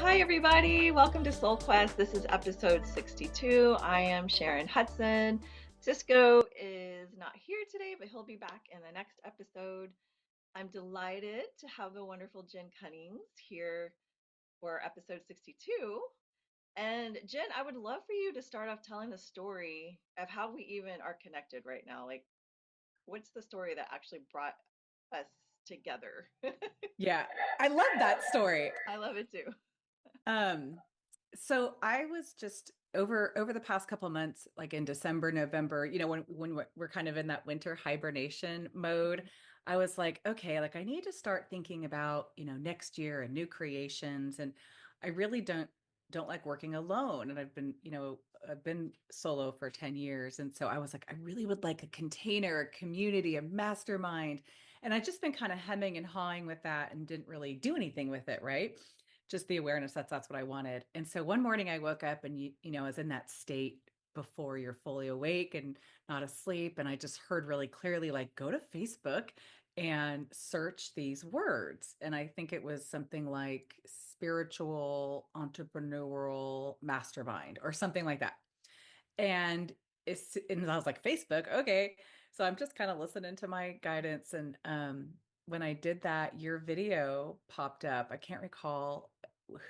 Hi, everybody. Welcome to Soul Quest. This is episode 62. I am Sharon Hudson. Cisco is not here today, but he'll be back in the next episode. I'm delighted to have the wonderful Jen Cunnings here for episode 62. And Jen, I would love for you to start off telling the story of how we even are connected right now. Like, what's the story that actually brought us together? Yeah, I love that story. I love it too. Um, so I was just over the past couple of months, like in December, November, when we're kind of in that winter hibernation mode, I was like, okay, like I need to start thinking about, next year and new creations. And I really don't like working alone. And I've been solo for 10 years. And so I was like, I really would like a container, a community, a mastermind. And I just been kind of hemming and hawing with that and didn't really do anything with it, right? Just the awareness that's what I wanted. And so one morning I woke up and I was in that state before you're fully awake and not asleep. And I just heard really clearly, like, go to Facebook and search these words. And I think it was something like spiritual entrepreneurial mastermind or something like that. And and I was like, Facebook, okay. So I'm just kind of listening to my guidance. And when I did that, your video popped up. I can't recall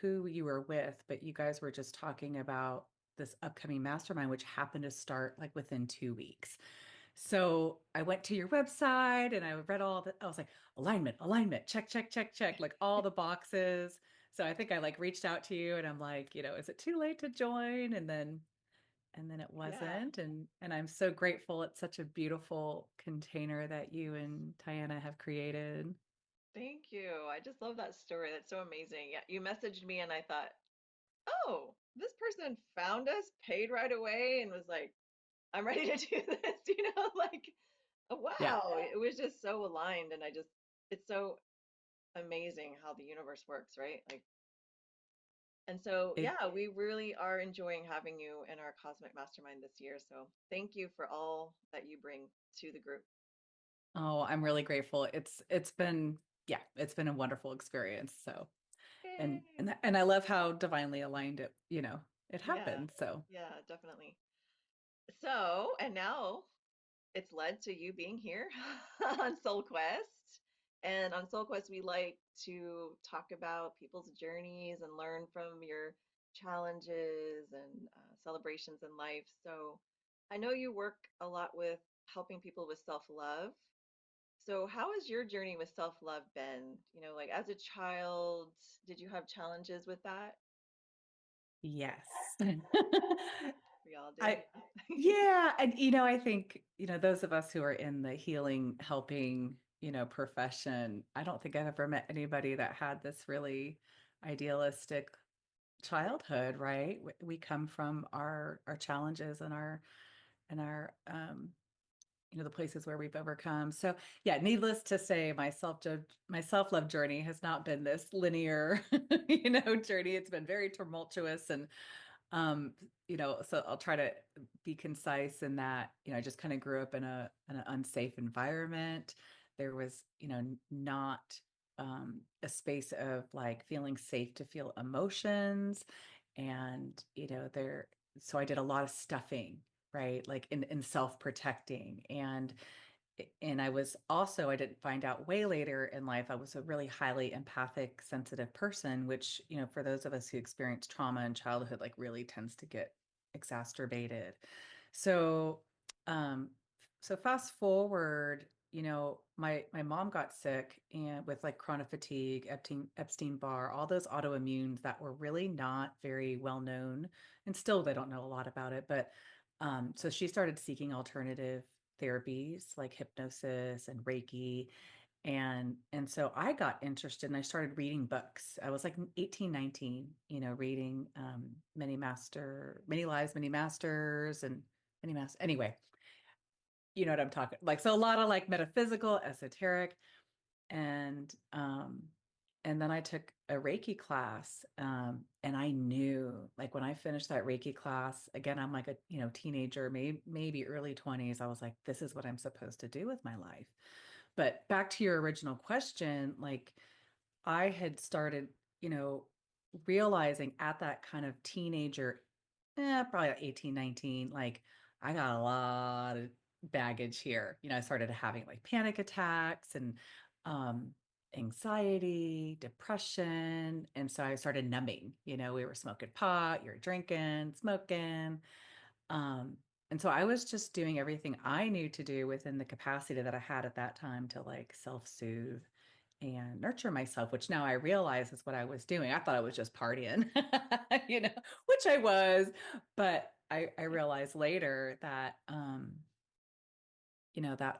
who you were with, but you guys were just talking about this upcoming mastermind, which happened to start like within 2 weeks. So I went to your website and I read all the, I was like, alignment, check, check, check, check, like all the boxes. So I think I like reached out to you and I'm like, is it too late to join? And then it Yeah. wasn't. And I'm so grateful. It's such a beautiful container that you and Tiana have created. Thank you. I just love that story. That's so amazing. Yeah, you messaged me and I thought, oh, this person found us, paid right away, and was like, I'm ready to do this, like, Yeah. wow. It was just so aligned. And it's so amazing how the universe works, right? Like, and so, It, yeah, we really are enjoying having you in our Cosmic Mastermind this year. So thank you for all that you bring to the group. oh, I'm really grateful. It's been a wonderful experience. So, Yay. and I love how divinely aligned it Yeah, happened. So, yeah, definitely. So, and now it's led to you being here on Soul Quest. And on Soul Quest, we like to talk about people's journeys and learn from your challenges and celebrations in life. So, I know you work a lot with helping people with self-love. So, how has your journey with self-love been? Like as a child, did you have challenges with that? yes. We all did, I yeah. Yeah, and I think, those of us who are in the healing, helping, profession, I don't think I've ever met anybody that had this really idealistic childhood, right? We come from our challenges and our the places where we've overcome. So yeah, needless to say, my self-love journey has not been this linear, journey. It's been very tumultuous and um, so I'll try to be concise in that, I just kind of grew up in an unsafe environment. There was, not a space of like feeling safe to feel emotions. And, so I did a lot of stuffing, right? Like in self-protecting. And I didn't find out way later in life, I was a really highly empathic, sensitive person, which, for those of us who experience trauma in childhood, like really tends to get exacerbated. So, um, so fast forward, my mom got sick and with like chronic fatigue, Epstein-Barr, all those autoimmunes that were really not very well known, and still they don't know a lot about it. But so she started seeking alternative therapies like hypnosis and Reiki. And so I got interested and I started reading books. I was like 18, 19, reading Many Lives, Many Masters and Many Masters. Anyway, you know what I'm talking like. So a lot of like metaphysical, esoteric, and um and then I took a Reiki class, and I knew, like, when I finished that Reiki class, again, I'm like a teenager, maybe early 20s. I was like, this is what I'm supposed to do with my life. But back to your original question, like I had started, you know realizing at that kind of teenager, probably like 18, 19, like I got a lot of baggage here. I started having like panic attacks and um, anxiety, depression. And so I started numbing. We were smoking pot, you're drinking, smoking. Um, and so I was just doing everything I knew to do within the capacity that I had at that time to like self-soothe and nurture myself, which now I realize is what I was doing. I thought I was just partying, which I was, but I realized later that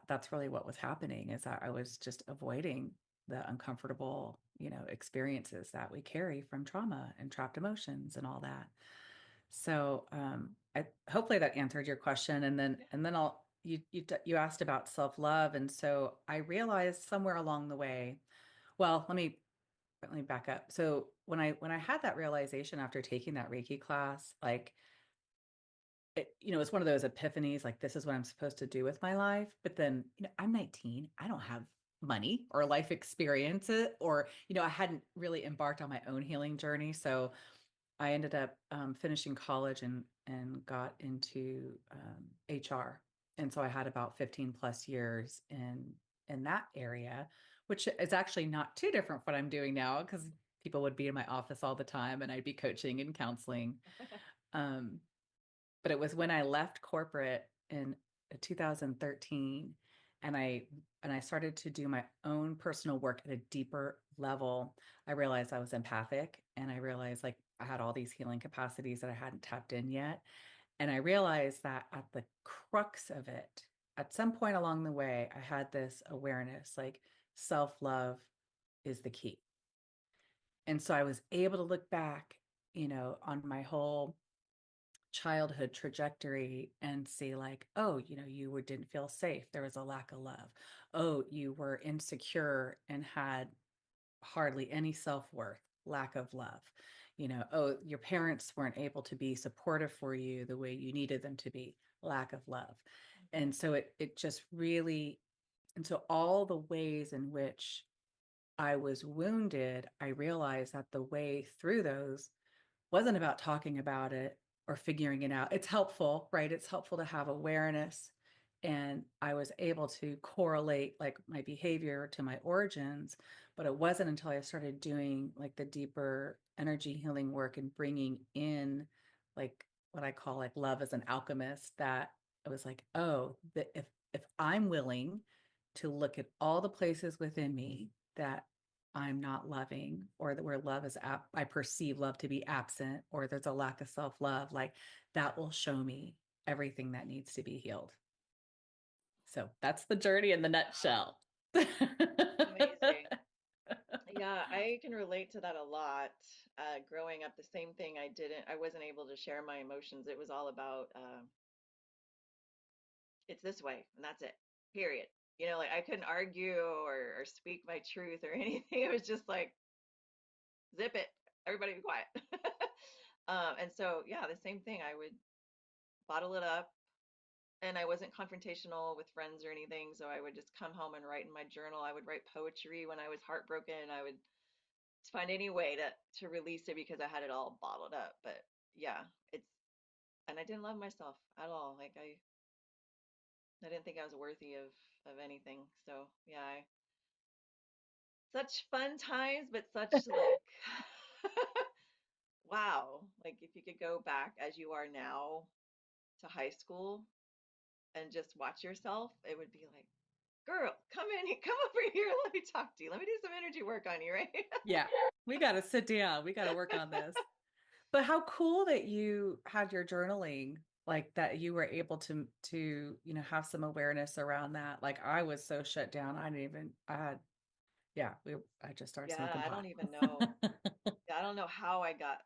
that's really what was happening is that I was just avoiding the uncomfortable, experiences that we carry from trauma and trapped emotions and all that. So hopefully that answered your question. And then Yeah. you asked about self-love. And so I realized somewhere along the way, well, let me back up. So when I had that realization after taking that Reiki class, like it's one of those epiphanies, like this is what I'm supposed to do with my life. But then, I'm 19. I don't have money or life experience or, I hadn't really embarked on my own healing journey. So I ended up finishing college and got into HR. And so I had about 15 plus years in that area, which is actually not too different from what I'm doing now because people would be in my office all the time and I'd be coaching and counseling. Um, but it was when I left corporate in 2013 and I started to do my own personal work at a deeper level. I realized I was empathic and I realized like I had all these healing capacities that I hadn't tapped in yet. And I realized that at the crux of it, at some point along the way, I had this awareness like self-love is the key. And so I was able to look back, on my whole childhood trajectory and see like, oh, didn't feel safe, there was a lack of love. Oh, you were insecure and had hardly any self-worth, lack of love. Oh, your parents weren't able to be supportive for you the way you needed them to be, lack of love. And so it just really, and so all the ways in which I was wounded, I realized that the way through those wasn't about talking about it or figuring it out. It's helpful, right? It's helpful to have awareness. And I was able to correlate like my behavior to my origins. But it wasn't until I started doing like the deeper energy healing work and bringing in like what I call like love as an alchemist that I was like, oh, that if I'm willing to look at all the places within me that I'm not loving, or that where love is I perceive love to be absent, or there's a lack of self love, like that will show me everything that needs to be healed. So that's the journey in the Wow. nutshell. Amazing. Yeah, I can relate to that a lot. Growing up, the same thing. I wasn't able to share my emotions. It was all about, it's this way, and that's it, period. Like I couldn't argue or speak my truth or anything. It was just like, zip it, everybody be quiet. And so, yeah, the same thing. I would bottle it up, and I wasn't confrontational with friends or anything. So I would just come home and write in my journal. I would write poetry when I was heartbroken. I would find any way to release it because I had it all bottled up. But yeah, it's and I didn't love myself at all. Like I didn't think I was worthy of anything. So yeah, such fun times, but such like wow. Like if you could go back as you are now to high school and just watch yourself, it would be like, girl, come in here, come over here, let me talk to you. Let me do some energy work on you, right? Yeah, we got to sit down. We got to work on this. But how cool that you had your journaling, like that you were able to have some awareness around that. Like I was so shut down. I didn't even, I had, yeah, I just started Yeah, smoking I pot. don't even know. Yeah, I don't know how I got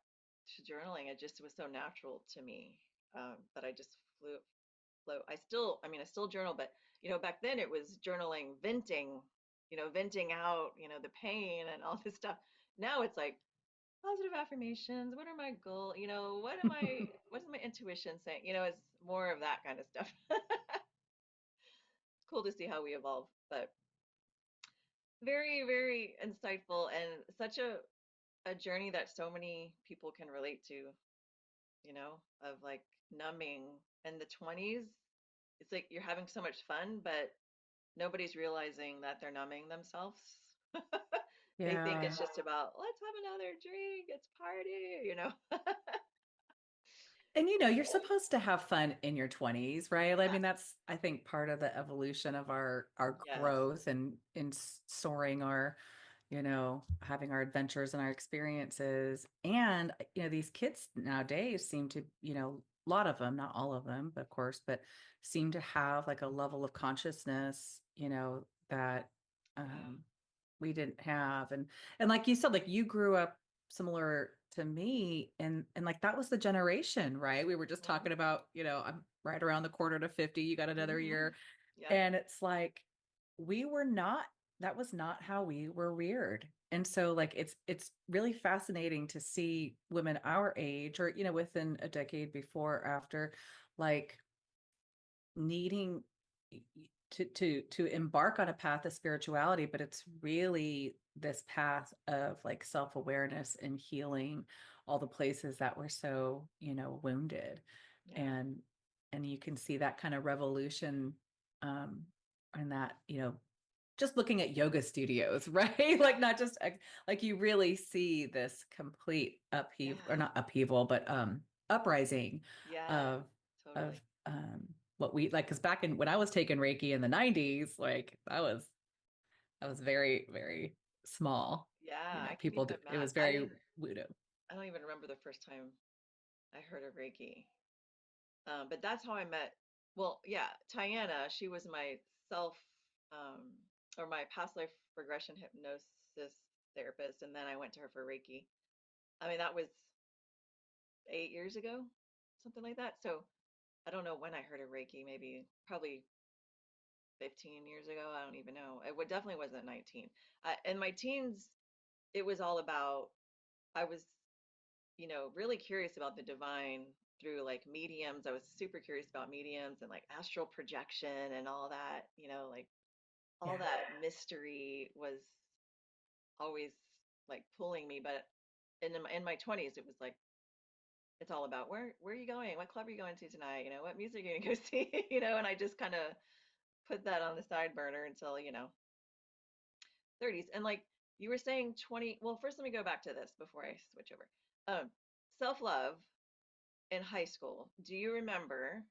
to journaling. It just was so natural to me, that I just flow. I still journal, but back then it was journaling, venting, venting out, the pain and all this stuff. Now it's like positive affirmations. What are my goals? What's my intuition saying? It's more of that kind of stuff. Cool to see how we evolve, but very, very insightful and such a a journey that so many people can relate to, of like numbing in the 20s. It's like you're having so much fun, but nobody's realizing that they're numbing themselves. They think Yeah. it's just about, let's have another drink, it's party. And you're supposed to have fun in your 20s, right? I Yeah. mean, that's I think part of the evolution of our Yes. growth and in soaring our, having our adventures and our experiences. And these kids nowadays seem to, a lot of them, not all of them, of course, but seem to have like a level of consciousness, that Yeah. um we didn't have. And like you said, like you grew up similar to me, and like that was the generation, right? We were just Hmm. talking about, I'm right around the quarter to 50, you got another Hmm. year. Yep. And it's like we were not, that was not how we were reared. And so like it's really fascinating to see women our age or, within a decade before or after, like needing to embark on a path of spirituality, but it's really this path of like self-awareness and healing all the places that were so, wounded. Yeah. and and you can see that kind of revolution, um and that, just looking at yoga studios, right? Yeah. Like not just like you really see this complete upheaval, or Yeah. not upheaval, but uprising Yeah. of Totally. what we like. Because back in when I was taking Reiki in the 90s, like that was very, very small. Yeah. I can People even it imagine. was very voodoo. I don't even remember the first time I heard of Reiki. But that's how I met. Well, yeah, Tiana, she was my self um, or my past life regression hypnosis therapist, and then I went to her for Reiki. I mean, that was 8 years ago, something like that. So I don't know when I heard of Reiki, maybe probably 15 years ago. I don't even know. Definitely wasn't 19. In my teens, it was all about, I was, really curious about the divine through like mediums. I was super curious about mediums and like astral projection and all that, like all Yeah. that mystery was always like pulling me. But in my 20s, it was like, it's all about where are you going? What club are you going to tonight? What music are you gonna go see? And I just kind of put that on the side burner until, 30s. And like you were saying 20, well, first let me go back to this before I switch over. Um, Self-love in high school. Do you remember?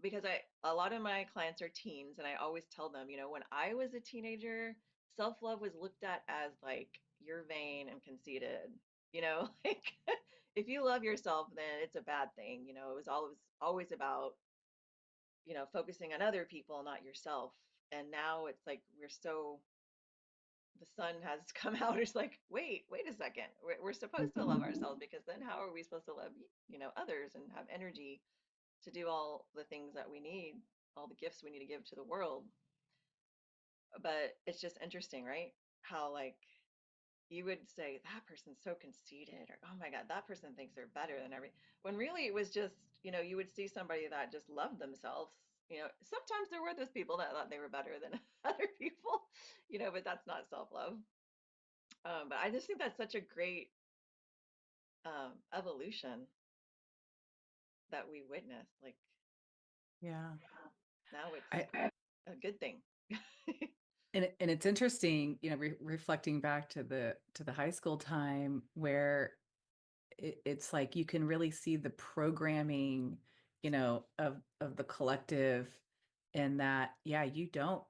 Because a lot of my clients are teens, and I always tell them, when I was a teenager, self-love was looked at as like you're vain and conceited. Like if you love yourself, then it's a bad thing. It was always about, focusing on other people, not yourself. And now it's like the sun has come out. It's like, wait a second. We're supposed to love Mhm. ourselves, because then how are we supposed to love, others and have energy to do all the things that we need, all the gifts we need to give to the world? But it's just interesting, right? How like you would say that person's so conceited, or oh my God, that person thinks they're better than every, when really it was just, you would see somebody that just loved themselves. Sometimes there were those people that thought they were better than other people, but that's not self-love. But I just think that's such a great evolution that we witnessed. Like Yeah. now it's I a good thing. and it's interesting, reflecting back to the high school time where it's like you can really see the programming, of the collective, and that, yeah, you don't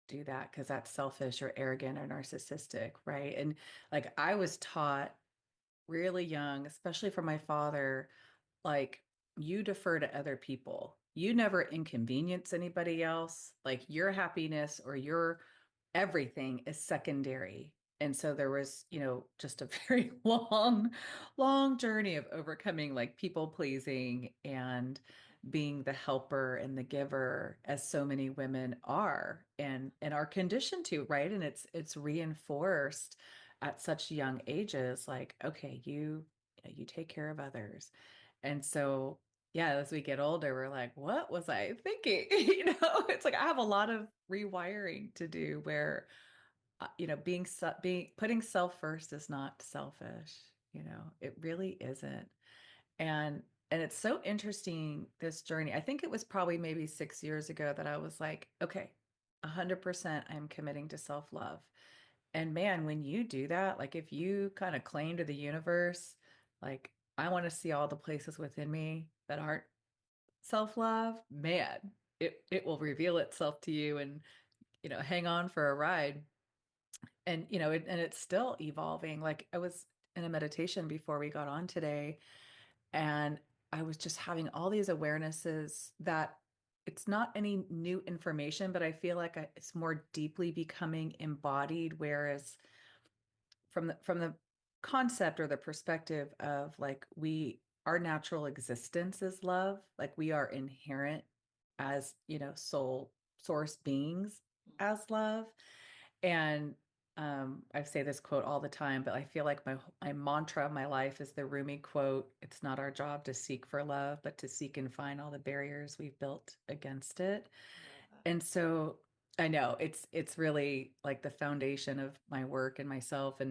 do that because that's selfish or arrogant or narcissistic, right? And like I was taught really young, especially from my father, like you defer to other people. You never inconvenience anybody else. Like your happiness or your everything is secondary. And so there was, just a very long journey of overcoming like people pleasing and being the helper and the giver, as so many women are and are conditioned to, right? And it's reinforced at such young ages, like, okay, you take care of others. And so, yeah, as we get older, we're like, what was I thinking? It's like I have a lot of rewiring to do where being putting self first is not selfish. It really isn't. And and it's so interesting, this journey. I think it was probably maybe 6 years ago that I was like, okay, 100% I'm committing to self-love. And man, when you do that, like if you kind of claim to the universe, like I want to see all the places within me that aren't self-love, man, it will reveal itself to you, and hang on for a ride. And and it's still evolving. Like I was in a meditation before we got on today, and I was just having all these awarenesses that it's not any new information, but I feel like it's more deeply becoming embodied. Whereas from the concept or the perspective of like our natural existence is love, like we are inherent as, soul source beings Mhm. as love. And I say this quote all the time, but I feel like my mantra of my life is the Rumi quote: "It's not our job to seek for love, but to seek and find all the barriers we've built against it." I love that. And so I know it's really like the foundation of my work and myself.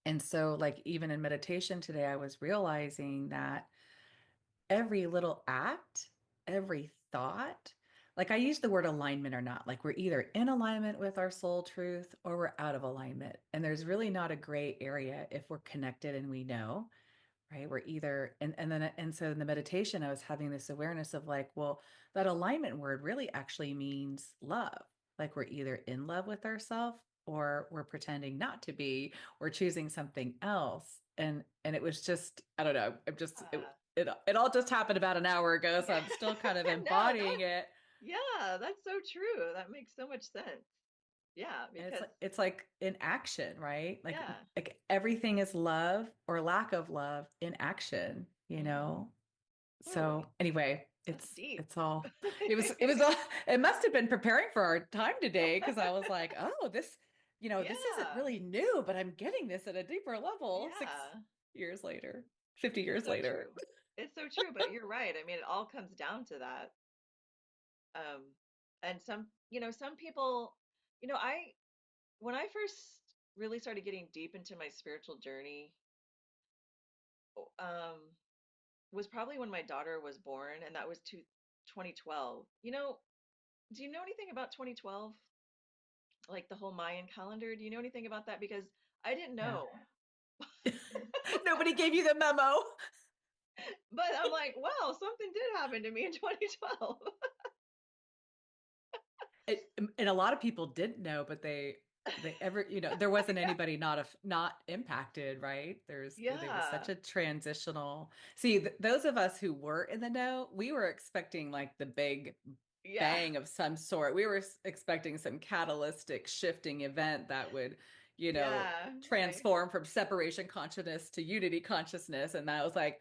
And so like even in meditation today, I was realizing that every little act, every thought, like I use the word alignment or not, like we're either in alignment with our soul truth or we're out of alignment. And there's really not a gray area if we're connected and we know, right? We're either, and so in the meditation, I was having this awareness of like, well, that alignment word really actually means love. Like we're either in love with ourselves or we're pretending not to be, or choosing something else. And it was just, I don't know, I'm just Yeah. it all just happened about an hour ago, so I'm still kind of No, embodying it. yeah, that's so true. That makes so much sense. Yeah, And it's because like in action, right? Like yeah. everything is love or lack of love in action, Hmm. Whoa, So anyway, that's it's deep. it's all it was all it must have been preparing for our time today, because I was like, oh, this isn't Yeah. really new, but I'm getting this at a deeper level six Yeah. years later, 50 It's years so later. true. It's so true, but you're right. I mean, it all comes down to that. Um, and some people, I when I first really started getting deep into my spiritual journey, um, was probably when my daughter was born, and that was 2012. Do you know anything about 2012? Like the whole Mayan calendar? Do you know anything about that? Because I didn't Yeah. know. Nobody gave you the memo. But I'm like, wow, something did happen to me in 2012. And a lot of people didn't know, but they ever, there wasn't Yeah. anybody not impacted, right? There was such Yeah. a transitional. See, those of us who were in the know, we were expecting like the big Yeah. bang of some sort. We were expecting some catalytic shifting event that would, Yeah. transform from separation consciousness to unity consciousness. And that was like,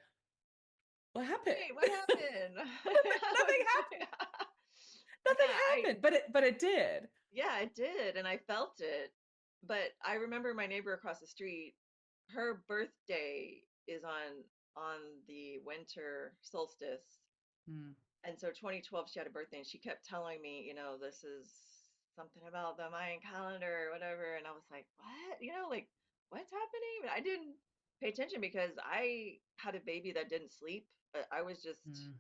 what happened? Wait, what happened? I Nothing was, happened. Nothing yeah, happened, but it did. yeah, it did, and I felt it. But I remember my neighbor across the street, her birthday is on the winter solstice. Hmm. And so 2012, she had a birthday, and she kept telling me, this is something about the Mayan calendar or whatever. And I was like, what? Like, what's happening? But I didn't pay attention because I had a baby that didn't sleep. I was just, Hmm.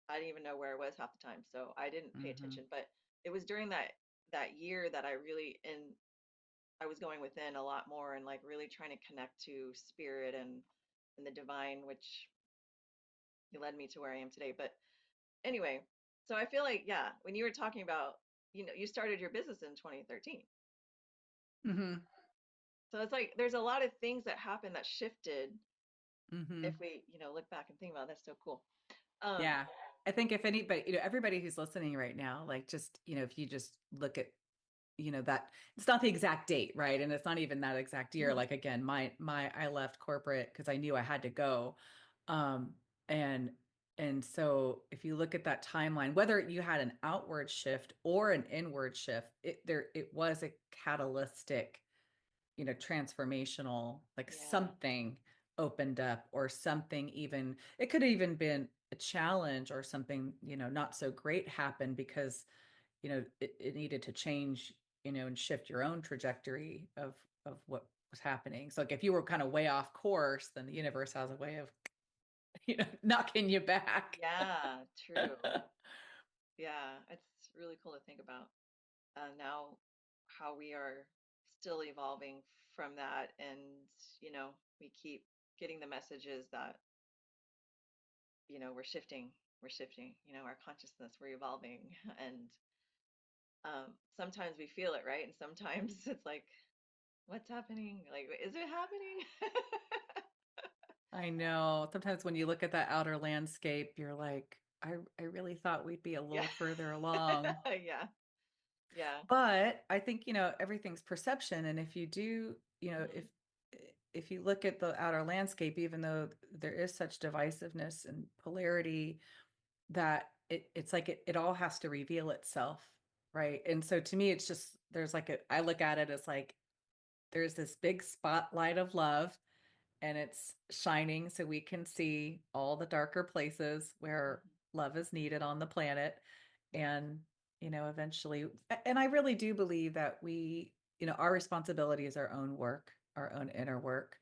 I didn't even know where I was half the time. So I didn't pay Hmm. attention. But it was during that year that I was going within a lot more and like really trying to connect to spirit and the divine, which led me to where I am today. But anyway, so I feel like, yeah, when you were talking about, you started your business in 2013. Hmm. So it's like there's a lot of things that happened that shifted if Hmm. we, look back and think about it. That's so cool. Um, Yeah. I think if anybody, everybody who's listening right now, like just, if you just look at, that it's not the exact date, right? And it's not even that exact year. mhm, Like again, I left corporate because I knew I had to go. Um, and and so if you look at that timeline, whether you had an outward shift or an inward shift, it was a catalytic, transformational, like yeah, something opened up, or something, even it could have even been a challenge or something, not so great happened because, it needed to change, and shift your own trajectory of what was happening. So like if you were kind of way off course, then the universe has a way of, knocking you back. Yeah, true. Yeah, it's really cool to think about now how we are still evolving from that, and we keep getting the messages that we're shifting, our consciousness, we're evolving, and sometimes we feel it, right? And sometimes it's like, what's happening? Like, is it happening? I know. Sometimes when you look at that outer landscape, you're like, I really thought we'd be a Yeah. little further along. Yeah. Yeah. But I think, everything's perception. And if you do, Hmm. if you look at the outer landscape, even though there is such divisiveness and polarity, that it's like it all has to reveal itself, right? And so to me, it's just there's like I look at it as like there's this big spotlight of love and it's shining so we can see all the darker places where Hmm. love is needed on the planet. And, eventually, and I really do believe that our responsibility is our own work, our own inner work.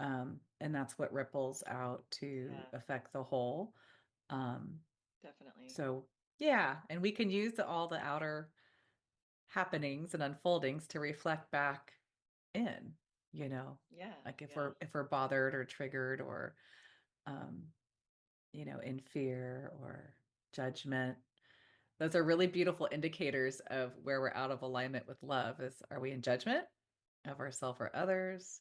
And that's what ripples out to Yeah, affect the whole. Um, definitely. so, yeah, and we can use all the outer happenings and unfoldings to reflect back in, you know, Yeah. like if Yeah. we're bothered or triggered or um, in fear or judgment. Those are really beautiful indicators of where we're out of alignment with love. Is Are we in judgment of ourselves or others?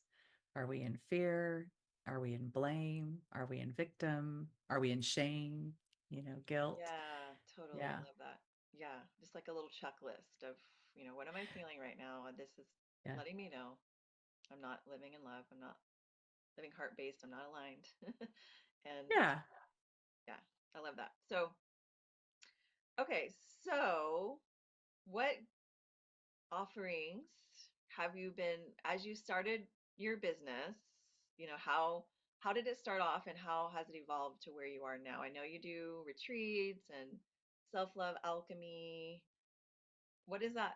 Are we in fear? Are we in blame? Are we in victim? Are we in shame? Guilt? Yeah, totally. I Yeah. love that. Yeah, just like a little checklist of, what am I feeling right now? And this is Yeah. letting me know I'm not living in love. I'm not living heart-based. I'm not aligned. And Yeah. yeah, I love that. So, okay, so what offerings have you been, as you started your business, how did it start off and how has it evolved to where you are now? I know you do retreats and self-love alchemy. What is that?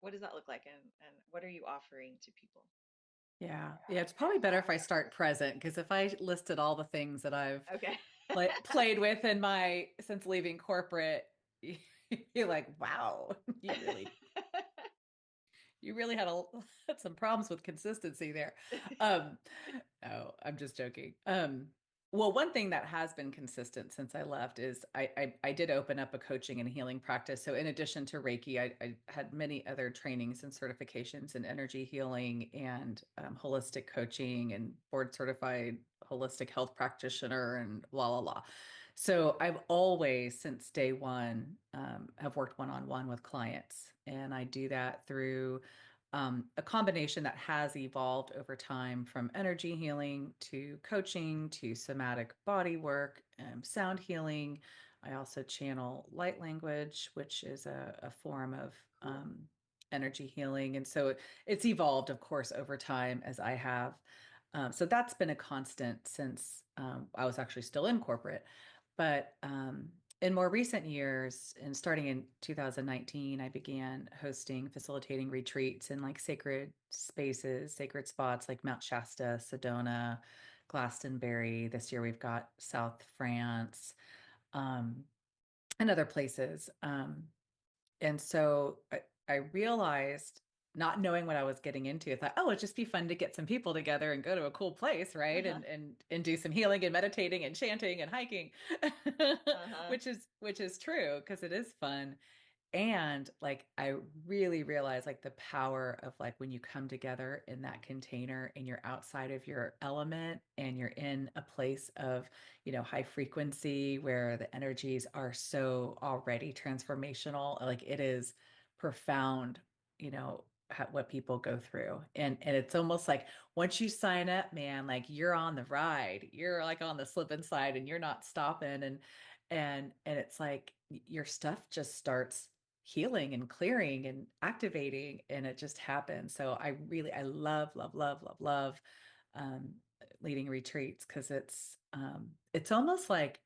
What does that look like, and what are you offering to people? Yeah. Yeah. It's probably better if I start present because if I listed all the things that I've Okay. played with in my since leaving corporate, you're like, wow, you really had some problems with consistency there. Um, no, I'm just joking. Well, one thing that has been consistent since I left is I did open up a coaching and healing practice. So in addition to Reiki, I had many other trainings and certifications in energy healing and holistic coaching and board certified holistic health practitioner and la la la. So I've always, since day one, have worked one-on-one with clients, and I do that through a combination that has evolved over time from energy healing to coaching to somatic body work and sound healing. I also channel light language, which is a form of Cool. energy healing. And so it's evolved, of course, over time as I have. So that's been a constant since I was actually still in corporate. But in more recent years, and starting in 2019, I began hosting, facilitating retreats in like sacred spaces, sacred spots like Mount Shasta, Sedona, Glastonbury. This year we've got South France, um, and other places. And so I realized, not knowing what I was getting into, I thought, oh, it'd just be fun to get some people together and go to a cool place, right? Uh-huh. And do some healing and meditating and chanting and hiking, Uh-huh. which is true because it is fun. And like I really realized like the power of like when you come together in that container and you're outside of your element and you're in a place of, high frequency where the energies are so already transformational. Like it is profound, what people go through. And it's almost like once you sign up, man, like you're on the ride. You're like on the slip and slide and you're not stopping. And it's like your stuff just starts healing and clearing and activating and it just happens. So I love love love love love um leading retreats because it's almost like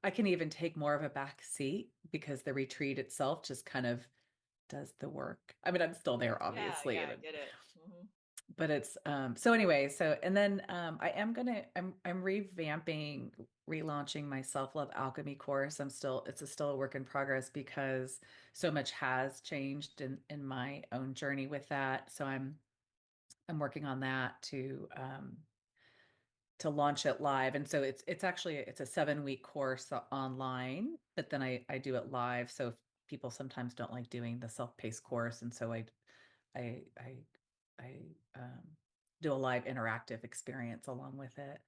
I can even take more of a back seat because the retreat itself just kind of does the work. I mean, I'm still there, Yeah, obviously, yeah, I and get it. but it's so anyway, so and then I am gonna I'm revamping, relaunching my self-love alchemy course. Still a work in progress because so much has changed in my own journey with that. So I'm working on that to launch it live. And so it's actually it's a 7 week course online, but then I do it live. So if people sometimes don't like doing the self-paced course, and so I I I do a live interactive experience along with it.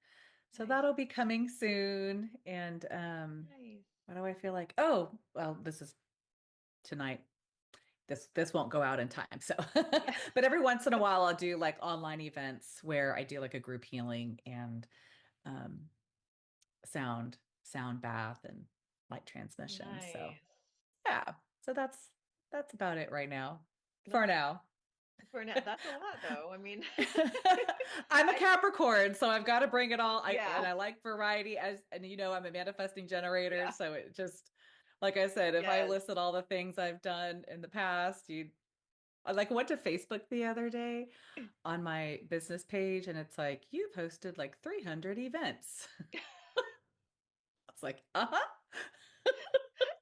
So Nice. that'll be coming soon. And Nice. what do I feel like? Oh, well, this is tonight. This won't go out in time. So, Yeah. but every once in a while I'll do like online events where I do like a group healing and um sound bath and light transmission. So, Nice. yeah. So that's about it right now. For That's now. for now. That's a lot though. I mean, I'm a I Capricorn, so I've got to bring it all. yeah, I like variety as and I'm a manifesting generator, yeah. so it just like I said, if I Yes. listed all the things I've done in the past, you I like went to Facebook the other day on my business page and it's like you've hosted like 300 events. It's like, uh-huh.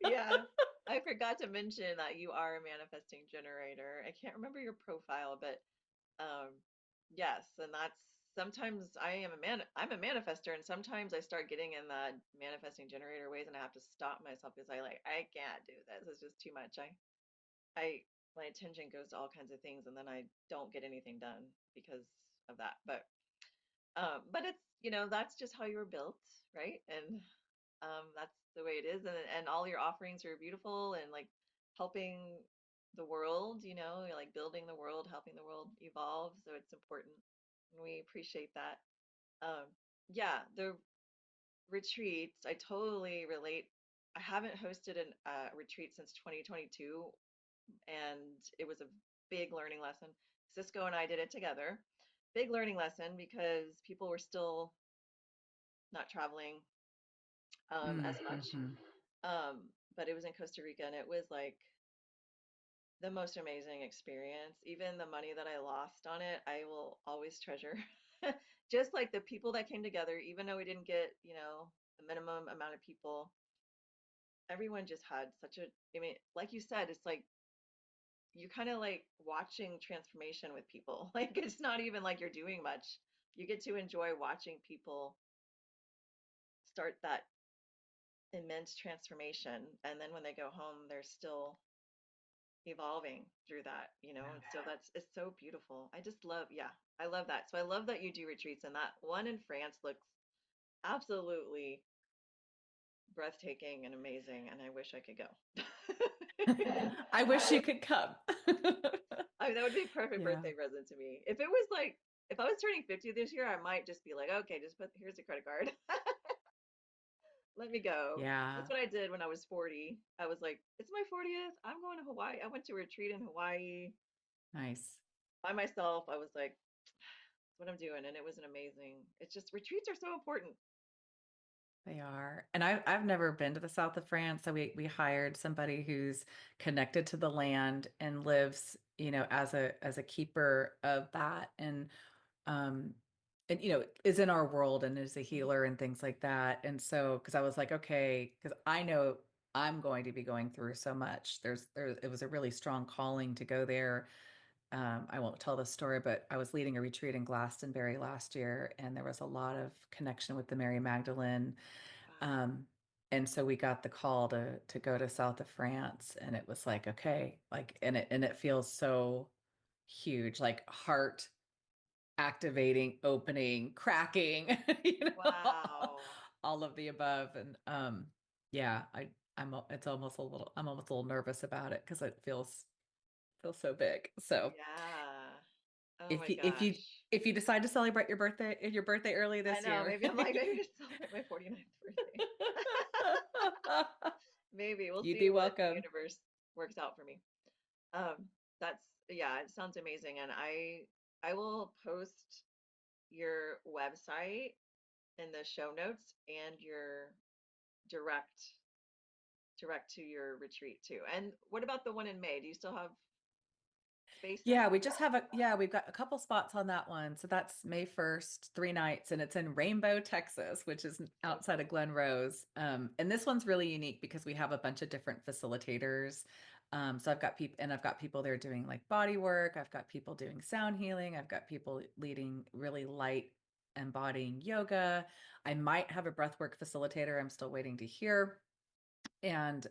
Yeah. I forgot to mention that you are a manifesting generator. I can't remember your profile, but um yes, and that's sometimes I'm a manifester and sometimes I start getting in the manifesting generator ways and I have to stop myself because I can't do this. It's just too much. I my attention goes to all kinds of things and then I don't get anything done because of that. But it's, that's just how you were built, right? And that's the way it is. And all your offerings are beautiful and like helping the world, you're like building the world, helping the world evolve. So it's important. And we appreciate that. Um, yeah, the retreats, I totally relate. I haven't hosted a retreat since 2022, and it was a big learning lesson. Cisco and I did it together. Big learning lesson because people were still not traveling as much. Mm-hmm. But it was in Costa Rica and it was like the most amazing experience. Even the money that I lost on it, I will always treasure. Just like the people that came together, even though we didn't get, the minimum amount of people, everyone just had such a, I mean, like you said, it's like you kind of like watching transformation with people. Like it's not even like you're doing much. You get to enjoy watching people start that immense transformation. And then when they go home, they're still evolving through that, and so it's so beautiful. I just love, yeah, I love that. So I love that you do retreats, and that one in France looks absolutely breathtaking and amazing, and I wish I could go. I wish you could come. I mean, that would be a perfect Yeah. birthday present to me. If it was like, if I was turning 50 this year, I might just be like, okay, just put, here's a credit card. Let me go. That's Yeah. what I did when I was 40. I was like, it's my 40th. I'm going to Hawaii. I went to a retreat in Hawaii Nice. by myself. I was like, what I'm doing, and it was an amazing. It's just retreats are so important. They are. And I've never been to the south of France, so we hired somebody who's connected to the land and lives, as a keeper of that um and is in our world and is a Mhm. healer and things like that. And so because I was like, okay, because I know I'm going to be going through so much. There it was a really strong calling to go there. I won't tell the story, but I was leading a retreat in Glastonbury last year, and there was a lot of connection with the Mary Magdalene. Wow. Um, and so we got the call to go to south of France, and it was like, okay, like, and it feels so huge, like heart activating, opening, cracking, Wow. all of the above. And yeah, I'm almost a little nervous about it because it feels so big. So Yeah. Oh if my you if you gosh. if you decide to celebrate your birthday early I this know. year. Maybe I'm like, maybe just celebrate my 49th birthday. Maybe we'll You'd see be what the welcome. universe works out for me. That's yeah, it sounds amazing, and I will post your website in the show notes and your direct direct to your retreat too. And what about the one in May? Do you still have space Yeah, then? we just have we've got a couple spots on that one. So that's May 1st, 3 nights, and it's in Rainbow, Texas, which is So outside of cool. Glen Rose. And this one's really unique because we have a bunch of different facilitators. So I've got people there doing like body work. I've got people doing sound healing. I've got people leading really light embodying yoga. I might have a breathwork facilitator. I'm still waiting to hear. And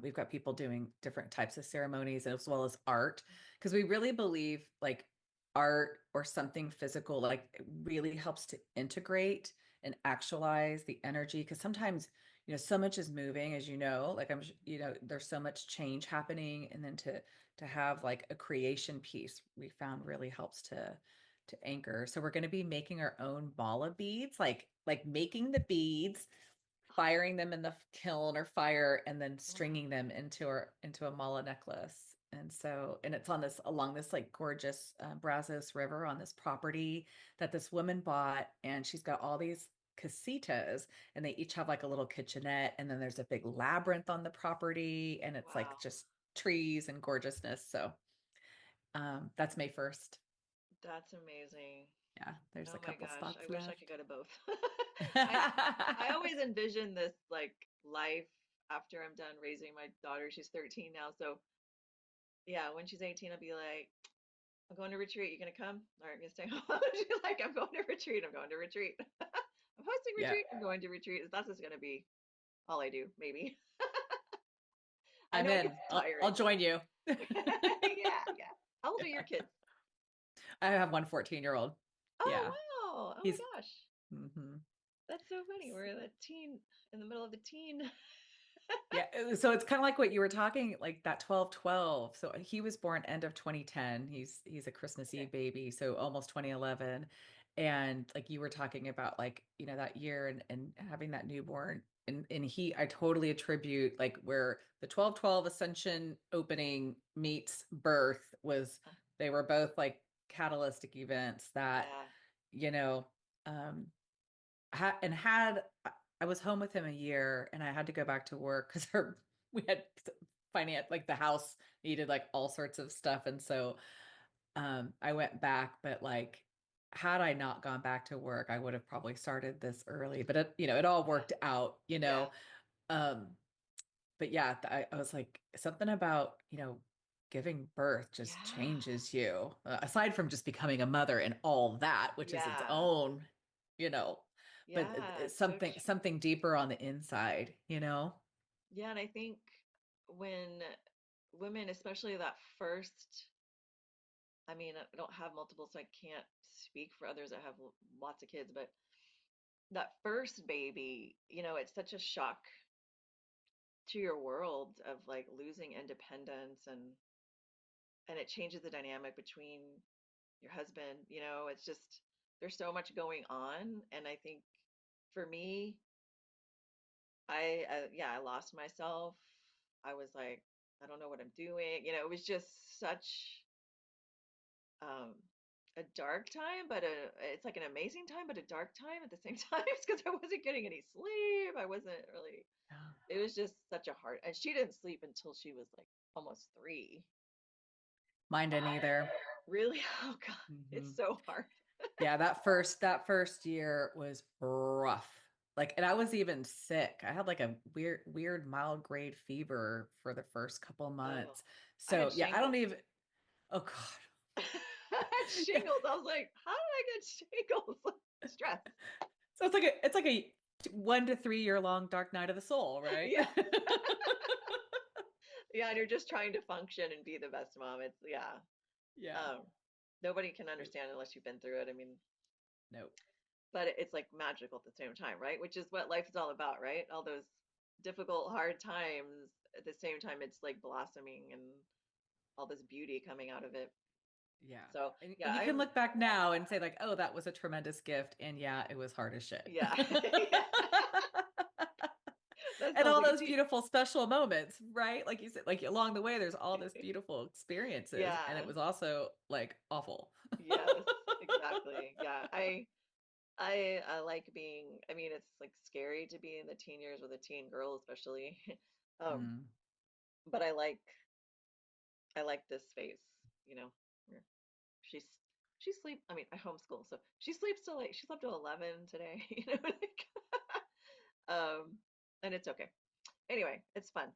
we've got people doing different types of ceremonies as well as art because we really believe like art or something physical like really helps to integrate and actualize the energy because sometimes so much is moving as like there's so much change happening and then to have like a creation piece we found really helps to anchor. So we're going to be making our own mala beads, like making the beads, firing them in the kiln or fire, and then Wow. stringing them into a mala necklace. And it's on this along this like gorgeous Brazos River on this property that this woman bought, and she's got all these casitas, and they each have like a little kitchenette, and then there's a big labyrinth on the property, and it's like Wow. just trees and gorgeousness. So that's May 1st. That's amazing. Yeah, there's Oh a my couple gosh. I spots wish I could left. go to both. I I always envision this like life after I'm done raising my daughter. She's 13 now. So yeah, when she's 18, I'll be like, I'm going to retreat. You gonna come? All right, I'm gonna stay home. She's like, I'm going to retreat. I'm going to retreat. I'm hosting Yeah, retreat. I'm going to retreat. That's just gonna be all I do, maybe. I I'm know it gets in. I'll tiring. join you. Yeah, yeah. How old are your Yeah. kids? I have one 14-year-old. Oh Yeah. wow. Oh He's my gosh. hmm That's so funny. We're in the middle of the teen. Yeah, so it's kind of like what you were talking, like that 12-12. So he was born end of 2010. He's a Christmas Okay. Eve baby, so almost 2011. And like you were talking about like, that year and having that newborn. And I totally attribute like where the 12-12 Ascension opening meets birth was, they were both like catalytic events that, Yeah. you know, um and had I was home with him a year and I had to go back to work because we had finance, like the house needed like all sorts of stuff. And so I went back, but like had I not gone back to work, I would have probably started this early, but it all Yeah. worked out, Yeah. um but yeah, I was like something about, giving birth just Yeah. changes you, aside from just becoming a mother and all that, which is its Yeah. own, you know, but Yeah. it's It's so true. something deeper on the inside. Yeah, and I think when women, especially that first, I mean, I don't have multiple, so I can't speak for others that have lots of kids, but that first baby, it's such a shock to your world of like losing independence and it changes the dynamic between your husband, it's just there's so much going on. And I think for me, I lost myself. I was like, I don't know what I'm doing. It was just such um a dark time, but it's like an amazing time, but a dark time at the same time because I wasn't getting any sleep. I wasn't really, Yeah. it was just such a hard, and she didn't sleep until she was like almost 3. Mine didn't either. Really? Oh God, it's hmm so hard. Yeah, that first year was rough. Like, and I was even sick. I had like a weird mild grade fever for the first couple Oh, months. I had So yeah, I don't shingles. even. Oh God. I had Yeah. shingles. I was like, how did I get shingles? Stress. So it's like a 1 to 3 year long dark night of the soul, right? Yeah. Yeah, and you're just trying to function and be the best mom. It's yeah. Yeah. Um, Nobody can understand unless you've been through it. I mean, Nope. but it's like magical at the same time, right? Which is what life is all about, right? All those difficult, hard times. At the same time, it's like blossoming and all this beauty coming out of it. Yeah. So yeah, And you can I'm look back now and say like, oh, that was a tremendous gift. And yeah, it was hard as shit. yeah. Yeah. That And sounds all like a those team. beautiful special moments, right? Like you said, like along the way, there's all this beautiful experiences. And it Yeah. was also like awful. Yes, exactly. Yeah. I like being, I mean, it's like scary to be in the teen years with a teen girl, especially. Um, Mm. but I like this phase, you know, where she's she sleep. I mean, I homeschool, so she sleeps till like she slept till 11 today, you know, like, um, and it's okay. Anyway, it's fun.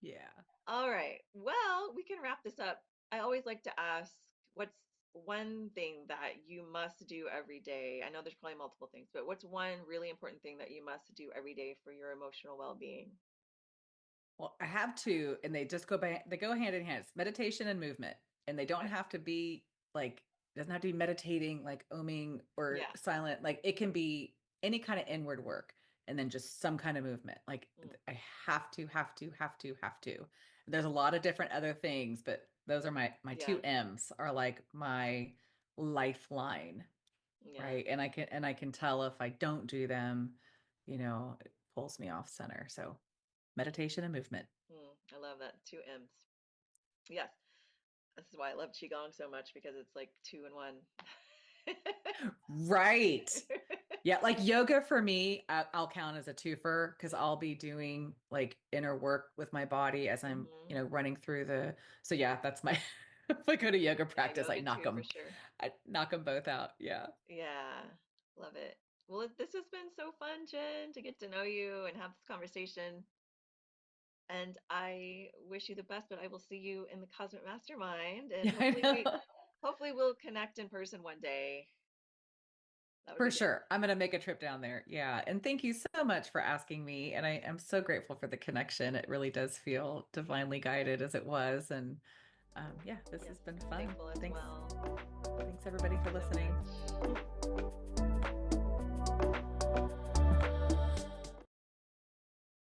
Yeah. All right. Well, we can wrap this up. I always like to ask, what's one thing that you must do every day? I know there's probably multiple things, but what's one really important thing that you must do every day for your emotional well-being? Well, I have two, and they go hand in hand. It's meditation and movement. And they don't Okay. have to be like, it doesn't have to be meditating, like oming or Yeah. silent. Like it can be any kind of inward work and then just some kind of movement. Like Mm, I have to. There's a lot of different other things, but those are my two yeah. M's are like my lifeline, Yeah. right? And I can tell if I don't do them, it pulls me off center. So meditation and movement. I love that. Two M's. Yes. This is why I love Qigong so much because it's like two in one. Right. Yeah, like yoga for me, I'll count as a twofer because I'll be doing like inner work with my body as I'm, Hmm. running through the. So yeah, that's my. If I go to yoga Yeah, practice, yoga too, for sure. I knock them both out. Yeah. Yeah, love it. Well, this has been so fun, Jen, to get to know you and have this conversation. And I wish you the best, but I will see you in the Cosmic Mastermind, and Yeah, I know. hopefully we'll connect in person one day. That would For be good. sure. I'm going to make a trip down there. Yeah. And thank you so much for asking me. And I am so grateful for the connection. It really does feel divinely guided as it was. And yeah, this Yes, has been I'm fun. thankful as Thanks. well. Thanks everybody Thanks for so listening. much.